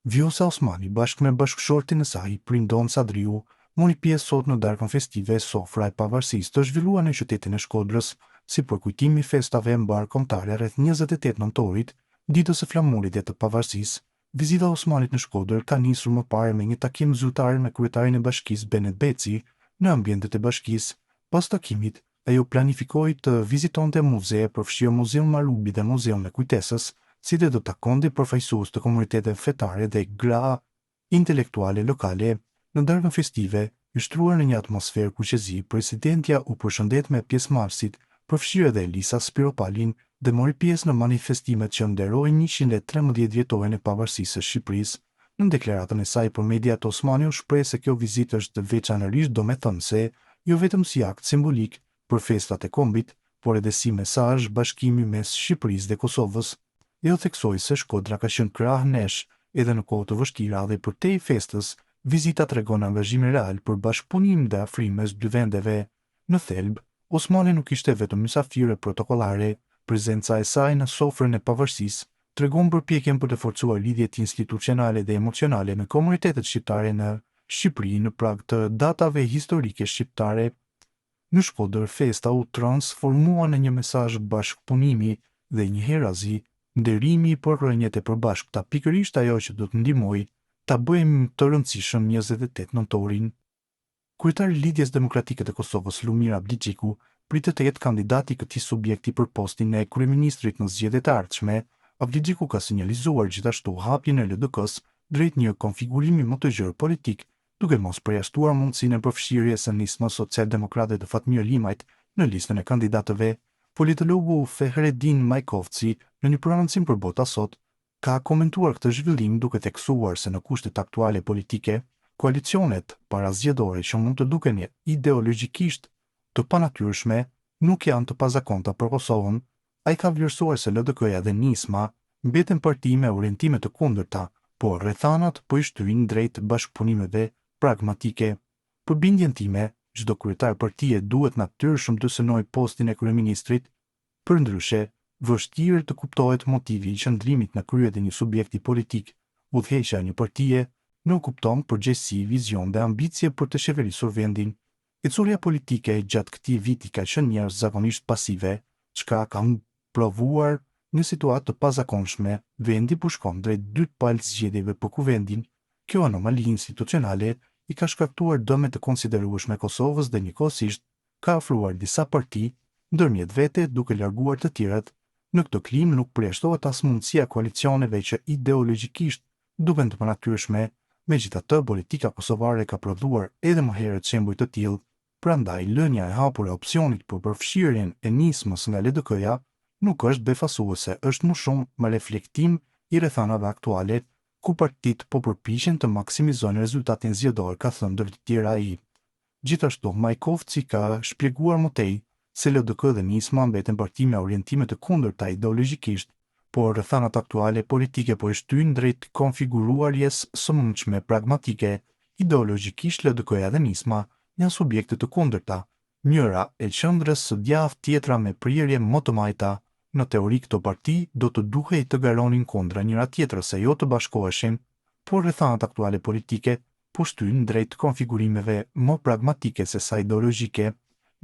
Vjosa Osmani bashkë me bashkëshortin e saj, Prindon Sadriu, mori pjesë sot në darkën festive e Sofra e Pavarësisë të zhvilluar në qytetin e Shkodrës, si për kujtimi i festave mbarkombëtare rreth 28 nëntorit, ditës së flamurit e të Pavarësisë. Vizita e Osmanit në Shkodër ka nisur më parë me një takim zyrtar me kryetarin e bashkisë Benet Beci në ambientet e bashkisë. Pas takimit, ajo planifikoi të vizitonte muze, përfshirë Muzeun Marubi dhe Muzeun e Kujtesës, si dhe do takonte përfaqësues të komuniteteve fetare dhe gra intelektuale lokale. Në darkën festive, i shtruar në një atmosferë kuqezi, presidentja u përshëndet me pjesëmarrësit, përfshirë edhe Elisa Spiropalin, dhe mori pjesë në manifestimet që nderojnë 113 vjetorin e pavarësisë së Shqipërisë. Në deklaratën e saj për mediat, Osmani u shpreh se kjo vizitë është veçanërisht domethënëse, jo vetëm si akt simbolik për festat e kombit, por edhe si mesazh bashkimi mes Shqipërisë dhe Kosovës. Jo theksoi se Shkodra ka qenë krah nesh edhe në kohë të vështira dhe përtej festës, vizita tregon angazhim real për bashkëpunim dhe afrim mes dy vendeve. Në thelb, Osmani nuk ishte vetëm mysafire protokollare, prezenca e saj në sofrën e pavarësisë tregon përpjekjen për të forcuar lidhjet institucionale dhe emocionale me komunitetet shqiptare në Shqipëri në prag të datave historike shqiptare. Në Shkodër, festa u transformua në një mesazh bashkëpunimi dhe njëherëzi, nderimi për rrënjët e përbashkëta, pikërisht ajo që do të ndihmojë ta bëjmë të rëndësishëm 28 nëntorin. Kryetari i Lidhjes Demokratike të Kosovës, Lumir Abdixhiku, pritet të jetë kandidati i këtij subjekti për postin e kryeministrit në zgjedhjet e ardhshme. Abdixhiku ka sinjalizuar gjithashtu hapjen e LDK-s drejt një konfigurimi më të gjerë politik, duke mos përjashtuar mundësinë e përfshirjes së nismës socialdemokrate të Fatmir Limajt në listën e kandidatëve. Politologu Fehredin Majkovci, në një prononcim për Bota Sot, ka komentuar këtë zhvillim duke theksuar se në kushtet aktuale politike, koalicionet parazgjedhore që mund të duken ideologjikisht të panatyrshme nuk janë të pazakonta për Kosovën. Ai ka vlerësuar se LDK-ja dhe nisma mbeten parti me orientime të kundërta, por rrethanat po i shtyjnë drejt bashkëpunimeve pragmatike. Për bindjen time, çdo kryetar partie duhet natyrshëm të synojë postin e kryeministrit. Përndryshe, vështirë të kuptohet motivi i qëndrimit në krye të një subjekti politik. Udhëheqja e një partie nuk kupton përgjegjësi, vizion dhe ambicie për të qeverisur vendin. Ecuria politike gjatë këtij viti ka qenë jashtëzakonisht pasive, çka ka provuar një situatë të pazakonshme. Vendi po shkon drejt dy palë zgjedhjeve për kuvendin. Kjo anomali institucionale i ka shkaktuar dëme të konsiderueshme Kosovës dhe njëkohësisht ka afruar disa parti ndërmjet vete duke larguar të tjerat. Në këtë klimë nuk përjashtohet as mundësia koalicioneve që ideologjikisht duken të panatyrshme. Megjithatë, politika kosovare ka prodhuar edhe më herët shembuj të tillë. Prandaj, lënia e hapur e opsionit për përfshirjen e nismës nga LDK-ja nuk është befasuese, është më shumë me reflektim i rrethanave aktuale, ku partitë po përpiqen të maksimizojnë rezultatin zgjedhor, ka thënë ndër të tjera ai. Gjithashtu, Majkovci ka shpjeguar më tej se LDK dhe nisma mbeten parti me orientime të kundërta ideologjikisht, por rrethanat aktuale politike po i shtyjnë drejt konfiguruarjes së mundshme pragmatike. Ideologjikisht LDK-ja dhe nisma janë subjekte të kundërta, njëra e qendrës së djathtë, tjetra me prirje më të majta. Në teori këto parti do të duhej të garonin kundra njëra tjetrës se jo të bashkoheshin, por rrethanat aktuale politike po shtyjnë drejt konfigurimeve më pragmatike se sa ideologjike.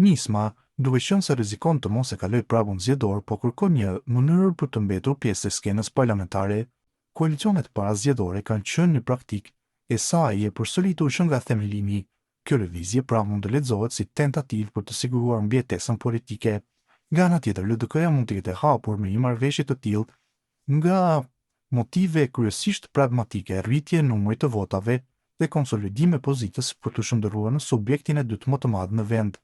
Nisma duhet qenë se rrezikon të mos e kaloj pragun zgjedhor, po kërkon një mënyrë për të mbetur pjesë e skenës parlamentare. Koalicionet parazgjedhore kanë qenë në praktik e saj e përsëritur që nga themelimi. Kjo lëvizje pra mund të lexohet si tentativë për të siguruar mbijetesën politike. Nga ana tjetër, LDK-ja mund të jetë e hapur me një marrëveshje të tillë nga motive kryesisht pragmatike, rritje e numrit të votave dhe konsolidime pozitës për të shndërruar në subjektin e dytë më të madh në vend.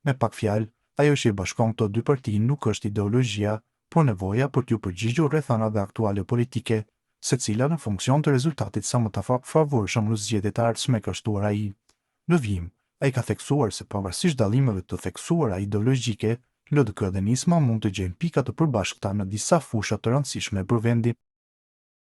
Me pak fjalë, ajo që i bashkon këto dy parti nuk është ideologjia, por nevoja për t'u përgjigjur rrethanave aktuale politike, secila në funksion të rezultatit sa më të favorshëm në zgjedhjet e ardhshme, ka shtuar ai. Në vijim, ai ka theksuar se pavarësisht dallimeve të theksuara ideologjike, LDK dhe nisma mund të gjejnë pika të përbashkëta në disa fusha të rëndësishme për vendin.